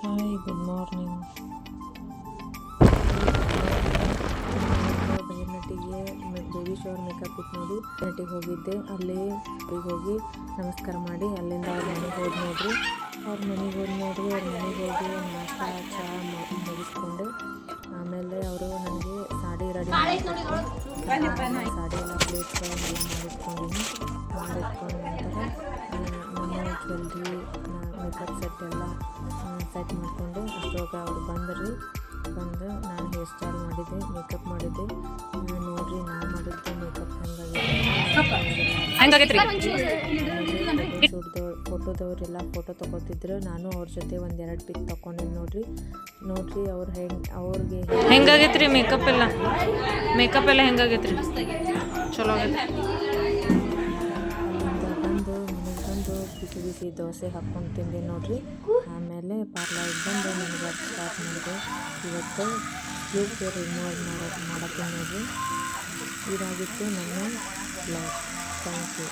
Hi, good morning. ಬೈರ್ನಟ್ಟಿಗೆ baby shower makeup ಇತ್ತು ನೋಡಿ. ನಟಿಗೆ ಹೋಗಿದ್ದೆ. ಅಲ್ಲಿ ಹೋಗಿ ನಮಸ್ಕಾರ ಮಾಡಿ ಅಲ್ಲಿಂದ ಅವ್ರ ಮನೆಗೆ ಹೋಗಿ ನೋಡ್ರಿ. ಅವ್ರ ಮನೆಗೆ ಹೋಗಿ ನಾಷ್ಟ ಚಹಾ ಮುಗಿಸ್ಕೊಂಡು ಆಮೇಲೆ ಅವರು ನನಗೆ ಸಾಡಿ ರೆಡಿ ಮಾಡಿಕೊಟ್ರು. ಸಾಡಿ ಎಲ್ಲ ಪ್ಲೇಟ್ಸ್ಗಳನ್ನೆಲ್ಲ ಮಾಡಿಟ್ಕೊಂಡಿನಿ. ಮಾಡಿಟ್ಕೊಂಡು ನಂತರ ನನ್ನ ಜ್ಯುವೆಲ್ರಿ ಮೇಕಪ್ ಸೆಟ್ ಎಲ್ಲ ಸೆಟ್ ಮಾಡಿಕೊಂಡು ಅಷ್ಟೊಳಗೆ ಅವ್ರು ಬಂದು ನಾನು ಹೇರ್ ಸ್ಟೈಲ್ ಮಾಡಿದ್ದೆ, ಮೇಕಪ್ ಮಾಡಿದ್ದೆ. ನೋಡ್ರಿ ನಾ ಮಾಡಿದ್ದೆ ಮೇಕಪ್ ಹೆಂಗಾಗೈತ್ರಿ? ಫೋಟೋದವರೆಲ್ಲ ಫೋಟೋ ತೊಗೋತಿದ್ರು. ನಾನು ಅವ್ರ ಜೊತೆ ಒಂದೆರಡು ಪಿಕ್ ತೊಗೊಂಡಿನಿ. ನೋಡ್ರಿ ಅವ್ರಿಗೆ ಹೆಂಗಾಗೈತ್ರಿ ಮೇಕಪ್ ಎಲ್ಲ ಹೆಂಗಾಗೈತ್ರಿ? ಚಲೋ ಆಗೈತ್ರಿ. ಬಂದು ಬಿಸಿ ದೋಸೆ ಹಾಕ್ಕೊಂಡು ತಿಂದೆ ನೋಡ್ರಿ. ಆಮೇಲೆ ಪಾರ್ಲರ್ಗೆ ಬಂದು ನನಗೆ ವರ್ಕ್ ಸ್ಟಾರ್ಟ್ ಮಾಡಿದೆ. ಇವತ್ತು ಸ್ಲೀವ್ಸ್ ರಿಮೂವ್ ಮಾಡೋಕ್ಕೆ ನೋಡ್ರಿ. ಇದಾಗಿತ್ತು ನನ್ನ ಬ್ಲಾಗ್. Thank you.